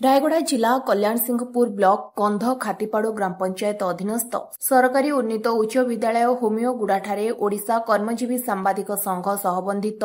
रायगड़ा जिला कल्याण सिंहपुर ब्लॉक कंध खातीपाड़ ग्राम पंचायत अधीनस्थ सरकारी उन्नीत उच्च विद्यालय होमियोगुड़ाठारे ओडिशा कर्मजीवी सांबादिक संघ सहबंधित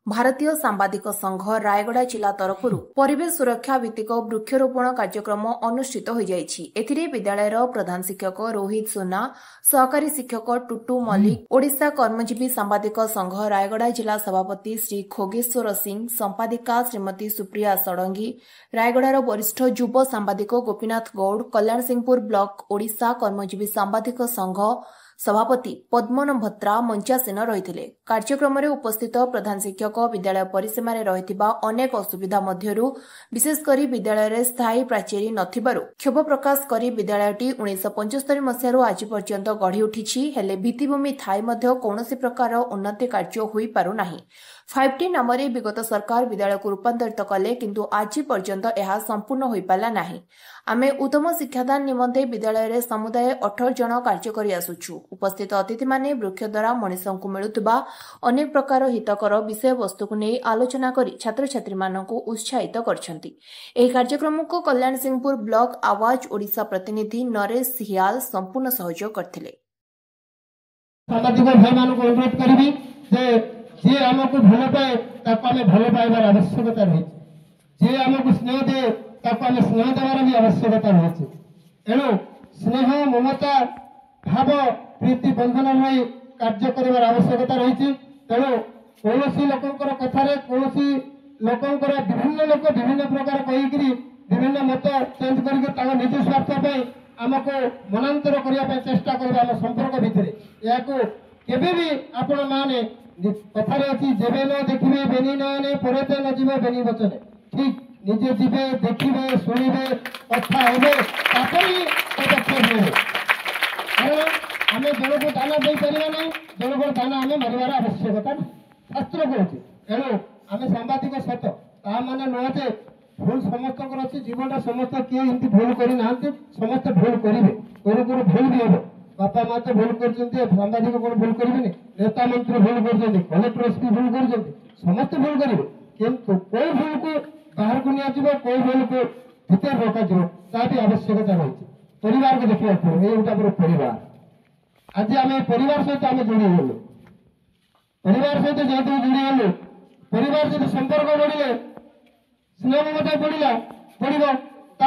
भारतीय सांबादिक संघ रायगड़ा जिला तरफ परिवेश सुरक्षा भित्तिक वृक्षरोपण कार्यक्रम अनुष्ठित हो जाइछि। एथिरे विद्यालयर प्रधान शिक्षक रोहित सोना, सहकारी शिक्षक टुटू मल्लिक, ओडिशा कर्मजीवी सांबादिक संघ रायगड़ा जिला सभापति श्री खोगेश्वर सिंह, संपादिका श्रीमती सुप्रिया षडंगी, रायगड़ार वरिष्ठ युव सांबादिक गोपीनाथ गौड़, कल्याण सिंहपुर ब्लॉक ओडिशा कर्मजीवी सांबादिक संघ सभापति पद्मन भत्रा मंचासीन रही। कार्यक्रम उपस्थित प्रधान शिक्षक विद्यालय परिसीम रही अनेक असुविधा मध्यरु विशेषकर विद्यालय स्थायी प्राचीरी नथिबारु क्षोभ प्रकाश कर विद्यालयटी 1975 मसीह आज पर्यंत गढ़ी उठी हेले भित्तिभूमि थाई मध्य कौनसी प्रकार उन्नति कार्य होई पारु नाही। 5T नाम विगत सरकार विद्यालय को रूपांतरित कले किंतु आज पर्यंत यह संपूर्ण हो पाला नाही। आमे उत्तम शिक्षादान निमंते विद्यालय समुदाय 18 जन कार्य करि आसुछु। उपस्थित अतिथि माने वृक्ष द्वारा मनुष्यंकु मिलुतबा अनेक प्रकार हितकर विषय वस्तु को नहीं आलोचना करी छात्र छात्री मानकु उत्साहित करछंती। एही कार्यक्रम को कल्याण सिंहपुर ब्लॉक आवाज ओडिशा प्रतिनिधि नरेश सियाल संपूर्ण सहयोग करथिले। जे आमको भल पाए आम भल पाइबार आवश्यकता रही, जे आमको स्नेह दे आम स्नेह देवार भी आवश्यकता रही। एणु स्नेह ममता भाव प्रीति बंधन रही कार्य कर आवश्यकता रही। तेणु कौन लोकर कथार कौन लोकर विभिन्न लोक विभिन्न प्रकार कहीकि विभिन्न मत चेंज कर निज स्वार्थ आमको मनांतर करने चेष्टा कर संपर्क भितर या केबे भी आपण माने कथार अच्छी जेबे न देखिए बेनी नयने परते न जीवे बेनी वचने। ठीक निजे जीवे देखिए शुणे कथा हे पदक्षेप ने कारण आम जन को दान दे पार ना, जन को दान आम मारिबार आवश्यकता शास्त्र कहे। तेणु आम सांबादिक सत ता माने नुह जे भूल समस्त अच्छी जीवन समस्त किए एमती भूल करना समस्त भूल करेंगे भूल भी हे। बापा माँ तो भूल कर सांबादिक कौन भूल करेंगे, नेता मंत्री भूल कर कलेक्टर एसपी भूल कर समस्त भूल करेंगे किंतु कोई भूल को बाहर को निया कोई भूल को भीतर रखा भी आवश्यकता रही। परिवार को देखा पड़े परिवार आज आम परिवार सहित आम जोड़ी गलु परिवार सहित जेहतु जोड़ी गलु परिवार सहित संपर्क बढ़े स्नेह ममता बढ़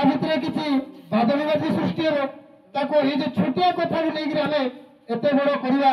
भितर किसी बाद विवाद सृष्टि हे ये छोटिया कथा को लेकर आम एत बड़ करवा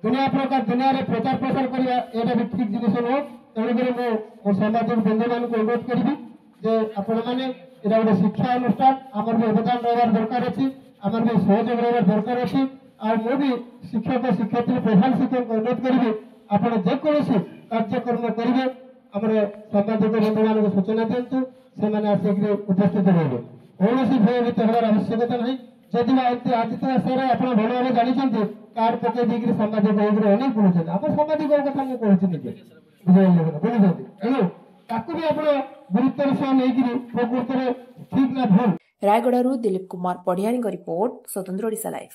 दुनिया प्रकार दुनिया रे प्रचार प्रसार करवा यहाँ भी ठीक जिन नुह। तेणुक मो सामाजिक बंधु मान अनुरोध करी जे आपण मैंने यहाँ गोटे शिक्षा अनुष्ठान आमर भी अवदान रही दरकार अच्छी आमर भी सहयोग रही दरकार अच्छी आ भी शिक्षक शिक्षयित्री प्रधान शिक्षक अनुरोध करी आपड़ जेकोसी कार्यक्रम करेंगे आम सामाजिक बंधु मान सूचना दिंतु से आसिक उपस्थित रहे कौन भयभीत हमार आवश्यकता नहीं। जदि आज तो आशा आप भल भाव जानते कार्ड पकई देकर सांबादिक अनेक बुझे आम सांबादिक कथा मुझे निजे बुझे तेणु ताकू भी आप गुरुत्वर सह नहीं प्रकृत ठीक ना भूल। रायगड़ू दिलीप कुमार पढ़ियारी रिपोर्ट स्वतंत्र ओडिशा लाइफ।